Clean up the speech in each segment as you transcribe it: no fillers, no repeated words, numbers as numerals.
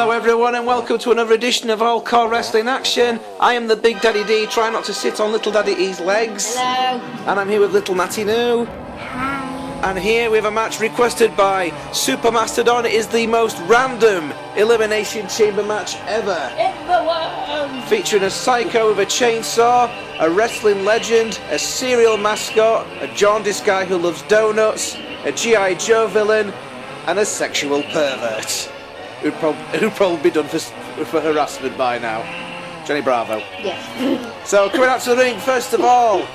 Hello everyone and welcome to another edition of All-CAW Wrestling Action. I am the Big Daddy D, trying not to sit on Little Daddy E's legs. Hello. And I'm here with Little Natty New. Hi. And here we have a match requested by Super Mastodon. It is the most random Elimination Chamber match ever. In the world. Featuring a psycho with a chainsaw, a wrestling legend, a serial mascot, a jaundiced guy who loves donuts, a G.I. Joe villain, and a sexual pervert. Who'd probably be done for harassment by now. Johnny Bravo. Yes. So, coming out to the ring, first of all,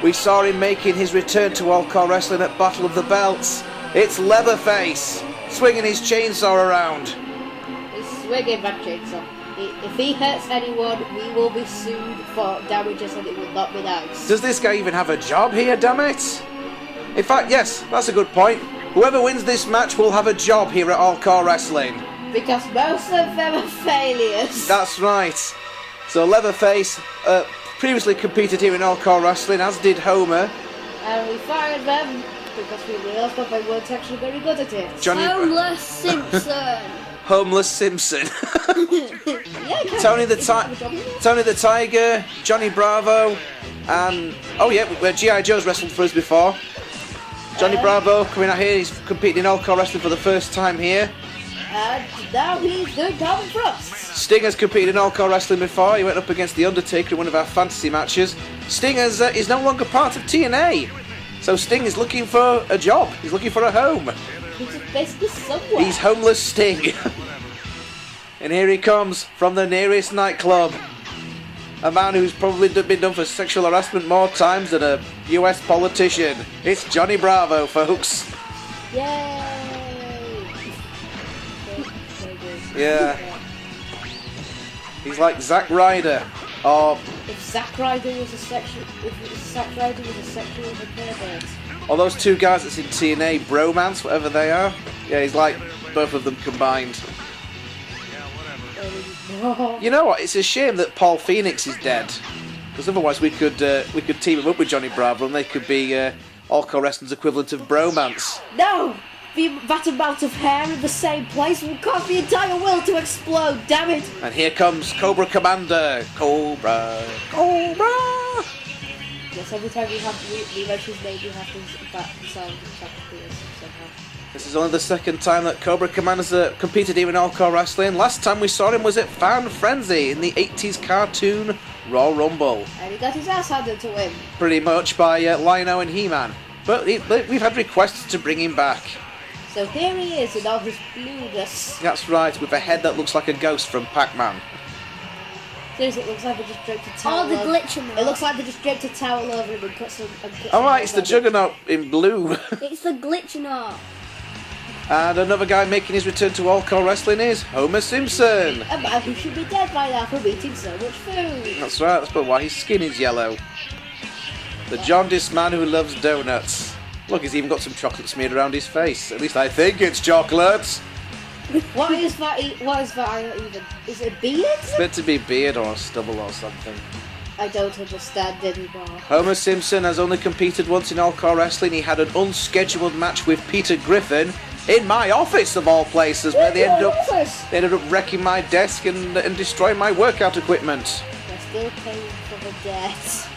we saw him making his return to All-CAW Wrestling at Battle of the Belts. It's Leatherface, swinging his chainsaw around. He's swinging that chainsaw. If he hurts anyone, we will be sued for damages and it will not be nice. Does this guy even have a job here, damn it? In fact, yes, that's a good point. Whoever wins this match will have a job here at All-CAW Wrestling. Because most of them are failures. That's right. So Leatherface previously competed here in All-CAW Wrestling, as did Homer. And we fired them because we realised that they weren't actually very good at it. Homeless Simpson. Homeless Simpson. Yeah, Tony the Tiger, Johnny Bravo, and oh yeah, where G.I. Joe's wrestled for us before. Johnny Bravo coming out here, he's competing in All-CAW Wrestling for the first time here. And now he's doing common thrusts. Sting has competed in All-CAW Wrestling before. He went up against The Undertaker in one of our fantasy matches. Sting is no longer part of TNA. So Sting is looking for a job. He's looking for a home. He's just basically somewhere. He's homeless Sting. And here he comes from the nearest nightclub. A man who's probably been done for sexual harassment more times than a US politician. It's Johnny Bravo, folks. Yay! Yeah. He's like Zack Ryder, or If Zack Ryder was a sexual pervert. or those two guys that's in TNA, Bromance, whatever they are. Yeah, he's like both of them combined. You know what? It's a shame that Paul Phoenix is dead, because otherwise we could team him up with Johnny Bravo and they could be All-CAW Wrestling's equivalent of Bromance. No! That amount of hair in the same place will cause the entire world to explode, damn it! And here comes Cobra Commander. Cobra. Yes, every time we mention his name, we have to sound somehow. This is only the second time that Cobra Commander's competed here in All-CAW Wrestling. Last time we saw him was at Fan Frenzy in the 80s cartoon Royal Rumble. And he got his ass handed to him. Pretty much by Lino and He-Man. But we've had requests to bring him back. So here he is in all his blueness. That's right, with a head that looks like a ghost from Pac-Man. Seriously, it looks like they just draped a towel Oh, the over. glitch. It looks like they just draped a towel over him and cut some... Alright, it's the Juggernaut in blue. It's the glitching. And another guy making his return to All-CAW Wrestling is Homer Simpson. A man who should be dead by now for eating so much food. That's right, that's probably why his skin is yellow. The jaundiced man who loves donuts. Look, he's even got some chocolate smeared around his face. At least I think it's chocolate. What is that even? Is it a beard? It's meant to be beard or stubble or something. I don't understand anymore. Homer Simpson has only competed once in All-CAW Wrestling. He had an unscheduled match with Peter Griffin in my office, of all places, where they ended up wrecking my desk and destroying my workout equipment. They're still paying for the debt.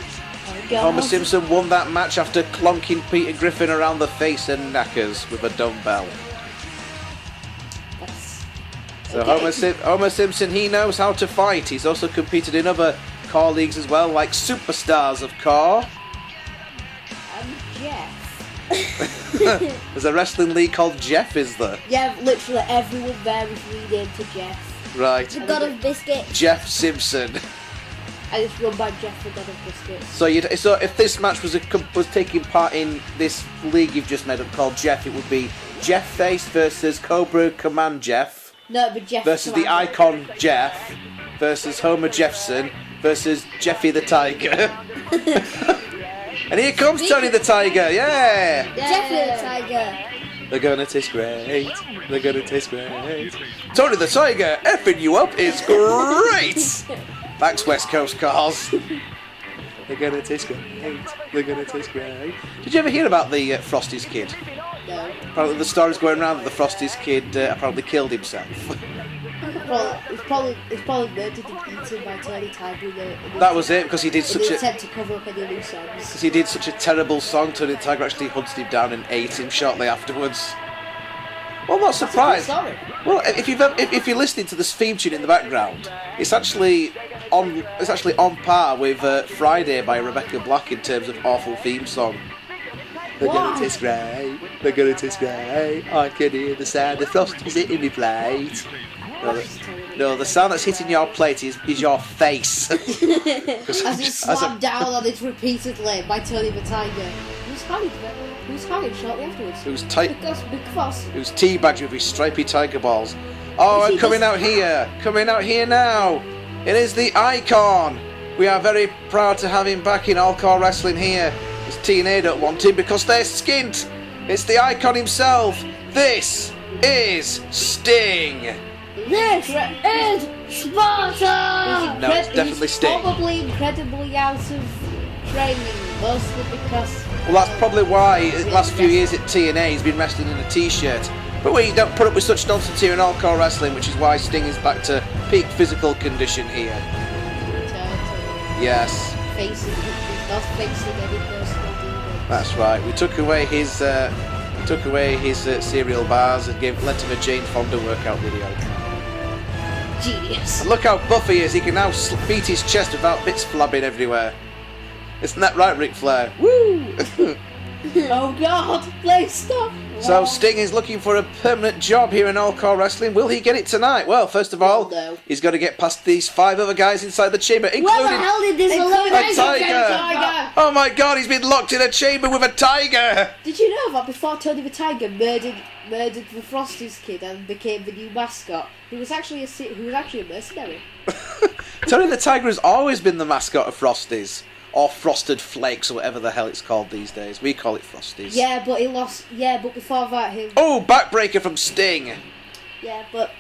Oh, God. Homer Simpson won that match after clonking Peter Griffin around the face and knackers with a dumbbell. So Okay. Homer Simpson, he knows how to fight. He's also competed in other CAW leagues as well, like Superstars of CAW. I'm Jeff. There's a wrestling league called Jeff, is there? Yeah, literally everyone there is renamed to Jeff. Right. The God of Biscuits. Jeff Simpson. And it's run by Jeff the God of Biscuits. So if this match was taking part in this league you've just made up called Jeff, it would be Jeff Face versus Cobra Command Jeff. No, it'd be Jeff versus the Commander. icon Jeff versus Homer Jeffson versus Jeffy the Tiger. And here comes Tony the Tiger, yeah! Jeffrey the Tiger. They're gonna taste great. They're gonna taste great. Tony the Tiger effing you up is great! Thanks, West Coast cars. They're gonna taste great. They're gonna taste great. Did you ever hear about the Frosty's kid? No. Apparently the story's going around that the Frosty's kid apparently killed himself. It's probably murdered and eaten by Tony Tiger. That was it, because he did in such the a... attempt to cover up any loose ends. Because he did such a terrible song, Tony the Tiger actually hunted him down and ate him shortly afterwards. Well, I'm not surprised. Sorry. Well, if you're listening to this theme tune in the background, it's actually on par with Friday by Rebecca Black in terms of awful theme song. They're gonna taste great. They're gonna taste great. I can hear the sound of Frosties hitting me plate. No, the sound that's hitting your plate is your face. As it's slammed down on it repeatedly by Tony the Tiger. Who's hired shortly afterwards? It was tight. Big Foss. It was teabagged with his stripy tiger balls. Oh, and coming out here now. It is the Icon. We are very proud to have him back in All-CAW Wrestling here. As TNA don't want him because they're skint. It's the Icon himself. This is Sting. This is Sparta! No, it's definitely Sting. Probably incredibly out of training, mostly because... Well, that's probably why the last few years at TNA he's been wrestling in a t-shirt. But we don't put up with such nonsense here in All-CAW Wrestling, which is why Sting is back to peak physical condition here. Yes. Not facing any personal demons. That's right. We took away his cereal bars and lent him a Jane Fonda workout video. Genius. And look how buff he is. He can now beat his chest without bits flabbing everywhere. Isn't that right, Ric Flair? Woo! Oh God! Please stop. So Sting is looking for a permanent job here in All-CAW Wrestling. Will he get it tonight? Well, first of all, no. He's got to get past these 5 other guys inside the chamber, including Where the hell did this a elimination tiger. Oh my God, he's been locked in a chamber with a tiger. Did you know that before Tony the Tiger murdered the Frosty's kid and became the new mascot, he was actually a mercenary. Tony the Tiger has always been the mascot of Frosties. Or Frosted Flakes, or whatever the hell it's called these days. We call it Frosties. Yeah, but he lost. Yeah, but before that, he. Oh, backbreaker from Sting. Yeah, but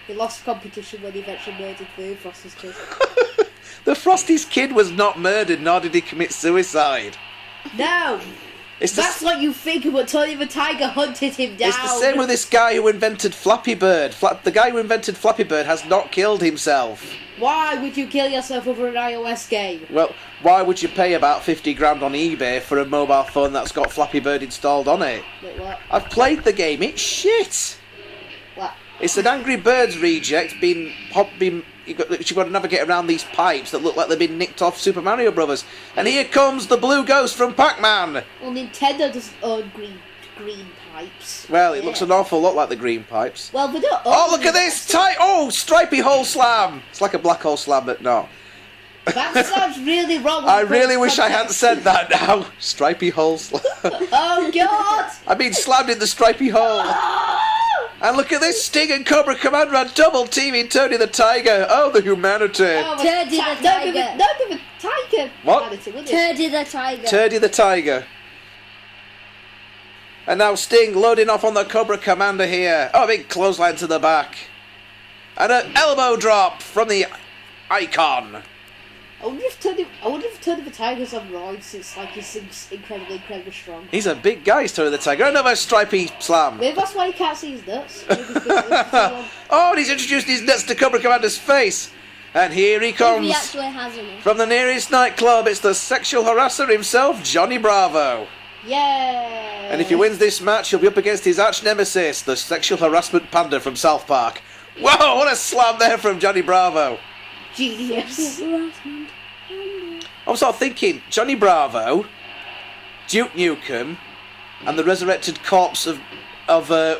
he lost competition when he eventually murdered the Frosty's kid. The Frosty's kid was not murdered, nor did he commit suicide. No. That's what you think, but Tony the Tiger hunted him down. It's the same with this guy who invented Flappy Bird. The guy who invented Flappy Bird has not killed himself. Why would you kill yourself over an iOS game? Well, why would you pay about 50 grand on eBay for a mobile phone that's got Flappy Bird installed on it? Wait, what? I've played the game, it's shit. What? It's an Angry Birds reject you've got to navigate around these pipes that look like they've been nicked off Super Mario Brothers. And here comes the blue ghost from Pac-Man. Well, Nintendo doesn't own green pipes. Well, it looks an awful lot like the green pipes. Well, they don't own Oh, look at this! Stripy hole slam! It's like a black hole slam, but no. That sounds really wrong. I really wish I hadn't said that now. Stripy hole slam. Oh, God! I've been slammed in the stripy hole. And look at this, Sting and Cobra Commander are double teaming Tony the Tiger. Oh, the humanity. Oh, Turdy the Tiger. Don't give a tiger. What? Turdy the Tiger. Turdy the Tiger. And now Sting loading off on the Cobra Commander here. Oh, big clothesline to the back. And an elbow drop from the Icon. I wonder if Tony the Tiger's on roids. It's like he's incredibly strong. He's a big guy, Tony the Tiger. Another stripy slam. Maybe that's why you can't see his nuts. Oh, and he's introduced his nuts to Cobra Commander's face. And here he comes. He actually has them. From the nearest nightclub, it's the sexual harasser himself, Johnny Bravo. Yeah. And if he wins this match, he'll be up against his arch nemesis, the sexual harassment panda from South Park. Whoa, what a slam there from Johnny Bravo. Genius. I'm sort of thinking, Johnny Bravo, Duke Nukem, and the resurrected corpse of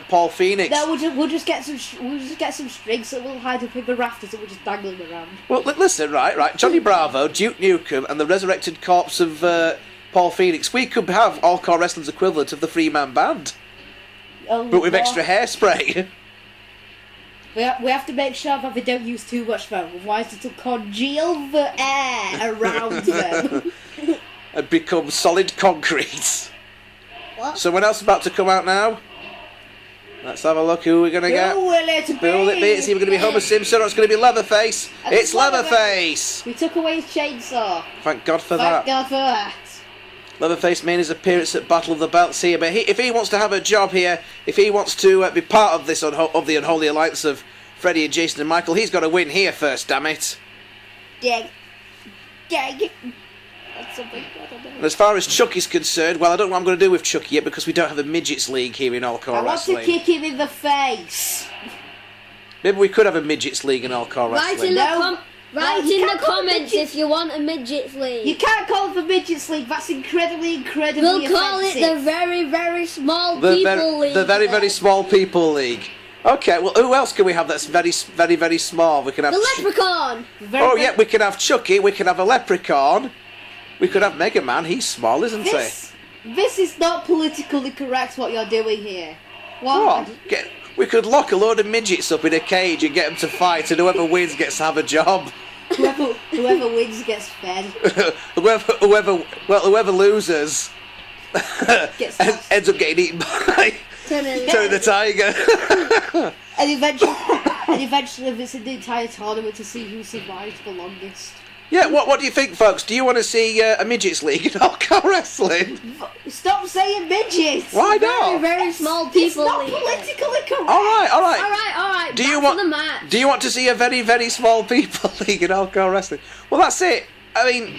Paul Phoenix. No, we'll just get some strings that we'll hide up in the rafters and we'll just dangle them around. Well, listen, right. Johnny Bravo, Duke Nukem, and the resurrected corpse of Paul Phoenix. We could have All-CAW Wrestling's equivalent of the three-man band, but with extra hairspray. We have to make sure that they don't use too much foam, otherwise it'll congeal the air around them. And become solid concrete. What? Someone else about to come out now? Let's have a look who we're going to get. Who will it be? Who will it be? It's either going to be Homer Simpson or it's going to be Leatherface. It's Leatherface! We took away his chainsaw. Thank God for Thank that. God for that. Leatherface made his appearance at Battle of the Belts here, but if he wants to have a job here, if he wants to be part of this of the unholy alliance of Freddie and Jason and Michael. He's got to win here first, damn it. Dang. That's something I don't know. And as far as Chucky's concerned, well, I don't know what I'm going to do with Chucky yet because we don't have a midgets league here in All-CAW I want Wrestling. to kick him in the face. Maybe we could have a midgets league in All-CAW Wrestling. Write in the comments if you want a midgets league. You can't call it the midgets league. That's incredibly We'll call it the very, very small people league. The very, very small people league. Okay, well, who else can we have that's very, very, very small? We can have... The leprechaun! Yeah, we can have Chucky, we can have a leprechaun. We could have Mega Man, he's small, isn't he? This is not politically correct what you're doing here. What? We could lock a load of midgets up in a cage and get them to fight, and whoever wins gets to have a job. Whoever wins gets fed. whoever loses ends up getting eaten by Tony the Tiger. and eventually it's in the entire tournament to see who survives the longest. Yeah, what do you think, folks? Do you want to see a midgets league in All-CAW Wrestling? Stop saying midgets! Why not? Very, very small people It's not league. politically correct. All right. Alright, Do you want to see a very, very small people league in All-CAW Wrestling? Well, that's it. I mean,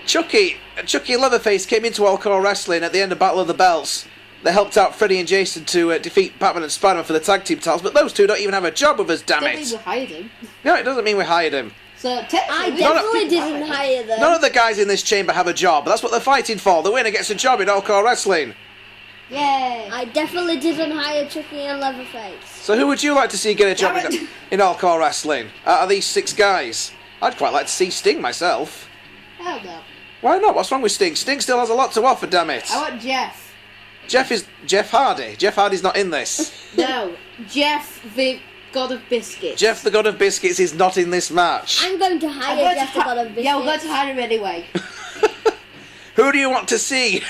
Chucky and Leatherface came into All-CAW Wrestling at the end of Battle of the Belts. They helped out Freddie and Jason to defeat Batman and Spider-Man for the tag team titles, but those two don't even have a job with us, damn Doesn't mean it. we hired him. No, it doesn't mean we hired him. So I technically, definitely didn't hire them. None of the guys in this chamber have a job. That's what they're fighting for. The winner gets a job in All-CAW Wrestling. Yay! I definitely didn't hire Chucky and Leatherface. So who would you like to see get a job in All-CAW Wrestling? Out of these 6 guys? I'd quite like to see Sting myself. Hell no. Why not? What's wrong with Sting? Sting still has a lot to offer, damn it. I want Jeff. Jeff Hardy. Jeff Hardy's not in this. No, Jeff the God of Biscuits. Jeff the God of Biscuits is not in this match. I'm going to hire Jeff the God of Biscuits. Yeah, we're going to hire him anyway. Who do you want to see?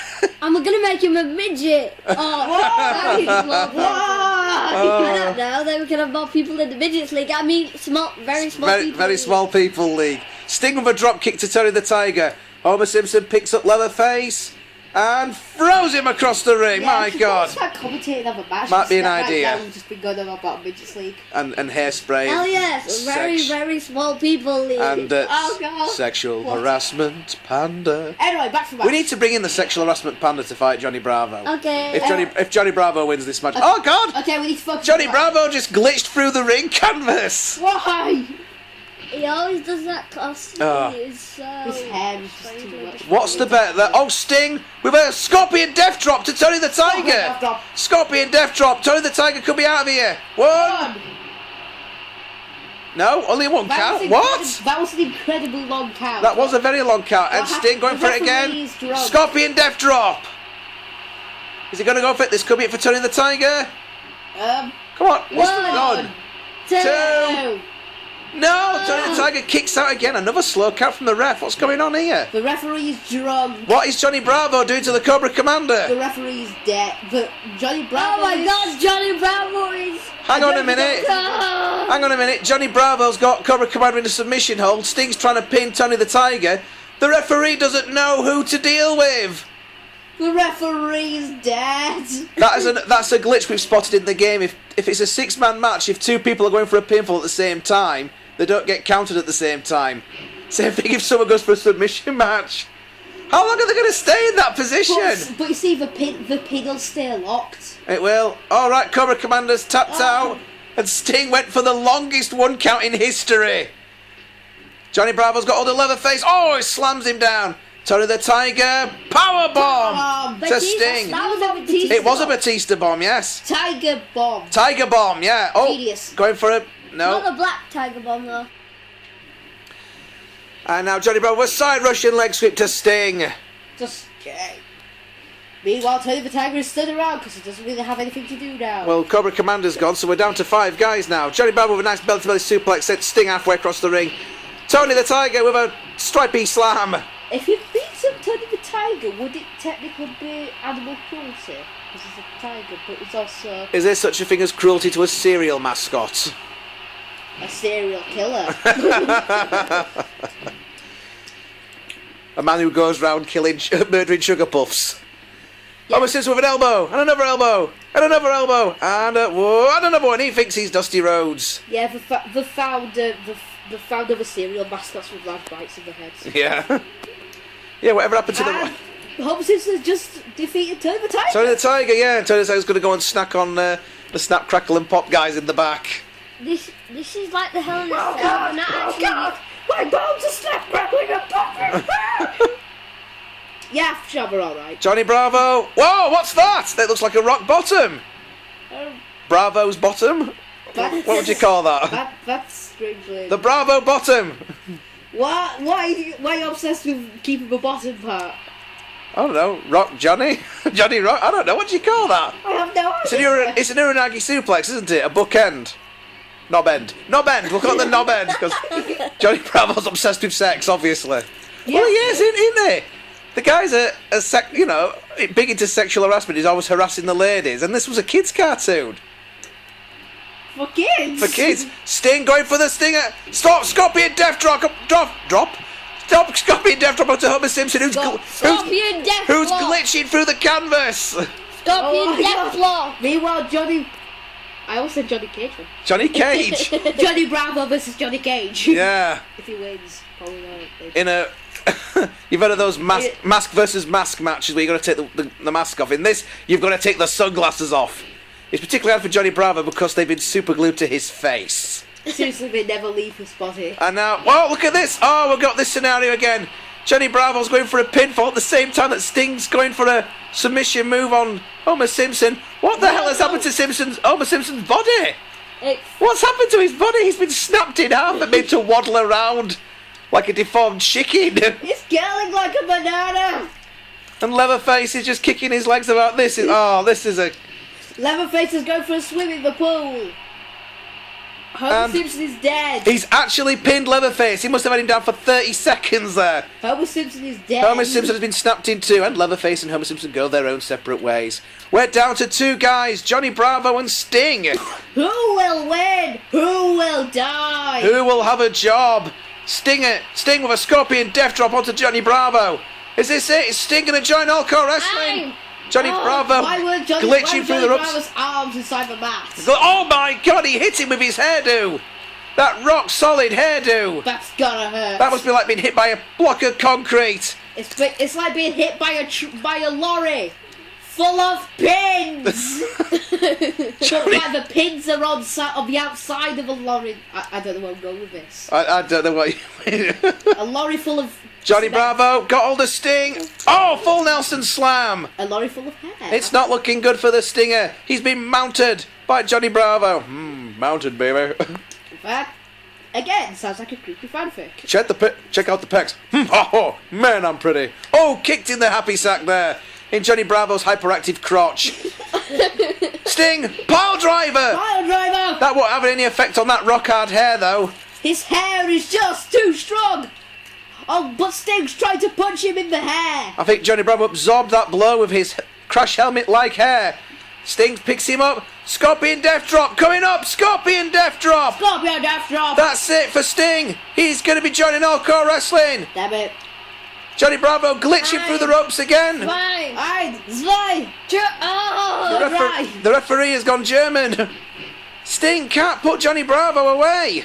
I'm going to make him a midget. Very small people. I don't know. Then we can have more people in the midgets league. I mean, very small people. Very small people league. Sting with a drop kick to Tony the Tiger. Homer Simpson picks up Leatherface and throws him across the ring. Yeah, My God. Start commentating on the match. Might be an idea. Right now, we've just been going on about midgets league. And hairspray. Hell yes, very small people league. And Oh, God. sexual harassment panda. Anyway, back to match. We need to bring in the sexual harassment panda to fight Johnny Bravo. Okay. If Johnny Bravo wins this match. Oh God! Okay, we need to focus. Johnny Bravo just glitched through the ring canvas. Why? He always does that costume. Oh. His hair is just too much. What's the bet there? Oh, Sting with a Scorpion Death Drop to Tony the Tiger. Death Drop. Scorpion Death Drop. Tony the Tiger could be out of here. One. No, only one count. What? That was an incredibly long count. That was a very long count. And Sting going for it again. Scorpion Death Drop. Is he going to go for it? This could be it for Tony the Tiger. Come on. One, two. No, Tony the Tiger kicks out again. Another slow count from the ref. What's going on here? The referee is drunk. What is Johnny Bravo doing to the Cobra Commander? The referee is dead. But Johnny Bravo. Oh my God, Johnny Bravo is. Hang on a minute. Hang on a minute. Johnny Bravo's got Cobra Commander in a submission hold. Sting's trying to pin Tony the Tiger. The referee doesn't know who to deal with. The referee is dead. That's a glitch we've spotted in the game. If it's a 6-man match, if 2 people are going for a pinfall at the same time, they don't get counted at the same time. Same thing if someone goes for a submission match. How long are they going to stay in that position? But you see, the pin will stay locked. It will. All right, Cobra Commander's tapped out, and Sting went for the longest 1 count in history. Johnny Bravo's got all the Leatherface. Oh, he slams him down. Tony the Tiger, powerbomb to Sting. That was a Batista. It was a Batista bomb, yes. Tiger bomb. Tiger bomb, yeah. Oh, Tedious. going for a no. Not the black tiger bomb though. And now Johnny Bravo, side Russian leg sweep to Sting. Just okay. Meanwhile, Tony the Tiger is stood around because he doesn't really have anything to do now. Well, Cobra Commander's gone, so we're down to 5 guys now. Johnny Bravo with a nice belly-to-belly suplex, sent Sting halfway across the ring. Tony the Tiger with a stripey slam. If he beats up Tony the Tiger, would it technically be animal cruelty? Because he's a tiger, but it's also Is there such a thing as cruelty to a cereal mascot? a serial killer. A man who goes round killing, murdering sugar puffs. Homer Simpson with an elbow, and another elbow. And another elbow. And another one. He thinks he's Dusty Rhodes. Yeah, the founder of a cereal mascots with large bites in the heads. Yeah. Yeah, whatever happened to the... Homer Simpson just defeated Tony the Tiger. Tony the Tiger, yeah. Tony the Tiger's going to go and snack on the Snap, Crackle and Pop guys in the back. This is like the Hell in a Cell. God! Not Oh, actually. God! My bones are snap, crackling and popping! Yeah, sure, we're alright. Johnny Bravo. Whoa, what's that? That looks like a rock bottom. Bravo's bottom? What would you call that? That's strangely... The Bravo bottom. Why are you obsessed with keeping the bottom part? I don't know. Rock Johnny? Johnny Rock? I don't know. What do you call that? I have no idea. It's an Uranagi suplex, isn't it? A bookend. Knob end. Knob end. We'll call it the knob end because Johnny Bravo's obsessed with sex, obviously. Yeah. Well, he is, isn't he? The guy's big into sexual harassment. He's always harassing the ladies, and this was a kids' cartoon. For kids? For kids. Sting going for the stinger. Stop, Scorpion Death Drop. Drop. Stop, Scorpion Death Drop onto Homer Simpson, who's Scorpion Death who's Claw. glitching through the canvas. Scorpion Death Claw. Meanwhile, I almost said Johnny Cage. Johnny Cage. Johnny Bravo versus Johnny Cage. Yeah. If he wins, probably not. In a... You've heard of those mask versus mask matches where you've got to take the mask off. In this, you've got to take the sunglasses off. It's particularly hard for Johnny Bravo because they've been super glued to his face. Seriously, they never leave his body. And now, whoa, look at this. Oh, we've got this scenario again. Johnny Bravo's going for a pinfall at the same time that Sting's going for a submission move on Homer Simpson. What the hell has happened to Homer Simpson's body? What's happened to his body? He's been snapped in half and made to waddle around like a deformed chicken. He's curling like a banana. And Leatherface is just kicking his legs about. This is a... Leatherface is going for a swim in the pool. Homer Simpson is dead. He's actually pinned Leatherface. He must have had him down for 30 seconds there. Homer Simpson is dead. Homer Simpson has been snapped in two, and Leatherface and Homer Simpson go their own separate ways. We're down to two guys, Johnny Bravo and Sting. Who will win? Who will die? Who will have a job? Sting with a Scorpion Death Drop onto Johnny Bravo. Is this it? Is Sting going to join All-CAW Wrestling? Johnny Bravo glitching through the ropes. Bravo's arms inside the mat? Oh my God, he hit him with his hairdo. That rock solid hairdo. That's gotta hurt. That must be like being hit by a block of concrete. It's like being hit by a lorry full of pins. Like the pins are on the outside of a lorry. I don't know where I'm going with this. I don't know what you... A lorry full of... Johnny Bravo got hold of Sting. Oh, full Nelson slam. A lorry full of hair. It's not looking good for the Stinger. He's been mounted by Johnny Bravo. Mounted, baby. In fact, again, sounds like a creepy fanfic. Check out the pecs. Oh, man, I'm pretty. Oh, kicked in the happy sack there. In Johnny Bravo's hyperactive crotch. Sting, pile driver. Pile driver. That won't have any effect on that rock hard hair, though. His hair is just too strong. Oh, but Sting's trying to punch him in the hair. I think Johnny Bravo absorbed that blow with his crash helmet-like hair. Sting picks him up. Scorpion Death Drop coming up. Scorpion Death Drop. Scorpion Death Drop. That's it for Sting. He's going to be joining All-CAW Wrestling. Damn it. Johnny Bravo glitching through the ropes again. The referee has gone German. Sting can't put Johnny Bravo away.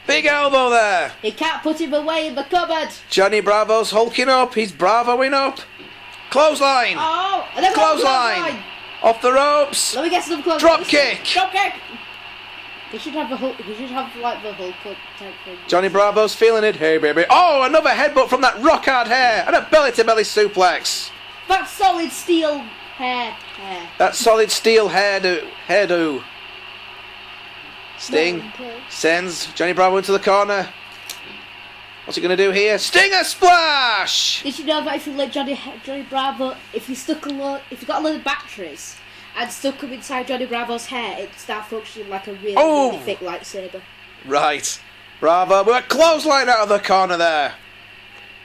Big elbow there. He can't put him away in the cupboard. Johnny Bravo's hulking up. He's bravoing up. Clothesline. Oh, clothesline. Off the ropes. Let me get some close. Drop kick. Drop kick. He should have like the Hulk type thing. Johnny Bravo's feeling it. Hey, baby. Oh, another headbutt from that rock hard hair and a belly-to-belly suplex. That solid steel hair. That solid steel hairdo. Sting sends Johnny Bravo into the corner. What's he going to do here? Stinger splash! Did you know that if you let Johnny Bravo, if you got a load of batteries and stuck them inside Johnny Bravo's hair, it'd start functioning like a really thick lightsaber. Right. Bravo, we're clothesline out of the corner there.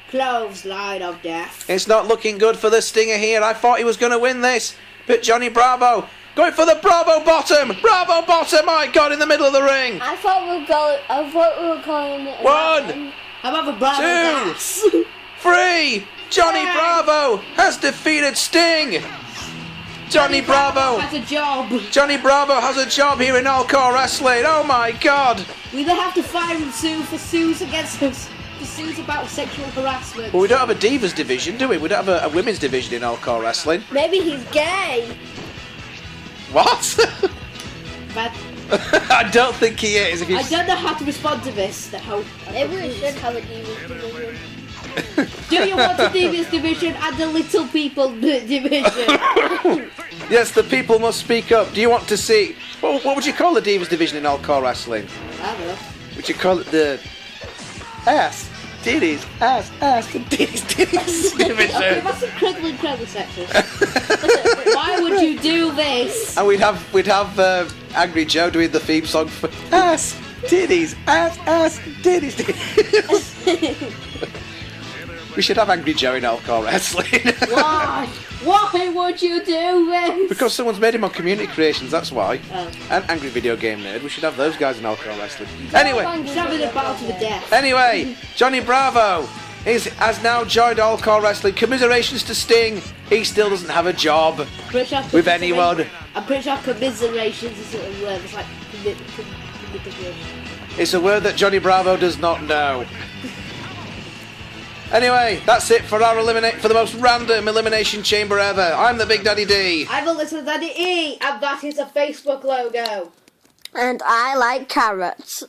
Clothesline of death. It's not looking good for the Stinger here. I thought he was going to win this, but Johnny Bravo going for the Bravo bottom. Bravo bottom, my God, in the middle of the ring. I thought we were calling it. One. How about the Bravo ass? 2, 3. Johnny Bravo has defeated Sting. Johnny Bravo has a job. Johnny Bravo has a job here in All-CAW Wrestling. Oh my God. We either have to fire and sue for sues against us. For sues about sexual harassment. Well, we don't have a Divas division, do we? We don't have a women's division in All-CAW Wrestling. Maybe he's gay. What? But I don't think he is. I don't know how to respond to this. Maybe we should have a Divas division. Do you want a Divas division and a Little People division? Yes, the people must speak up. Do you want to see... What would you call the Divas division in All-CAW Wrestling? I don't know. Would you call it the... Ass, titties, ass, and titties division? That's incredibly sexist. Why would you do this? And we'd have Angry Joe doing the theme song for ass, titties, ass, and titties. We should have Angry Joe in All-CAW Wrestling. Why? Why would you do this? Because someone's made him on Community Creations, that's why. Oh. And Angry Video Game Nerd. We should have those guys in All-CAW Wrestling. Anyway, He's having a bout of a death. Anyway, Johnny Bravo has now joined All-CAW Wrestling. Commiserations to Sting. He still doesn't have a job with anyone. I'm pretty sure commiserations is a word. It's like commiseration. It's a word that Johnny Bravo does not know. Anyway, that's it for our for the most random elimination chamber ever. I'm the Big Daddy D. I'm a Little Daddy E, and that is a Facebook logo. And I like carrots.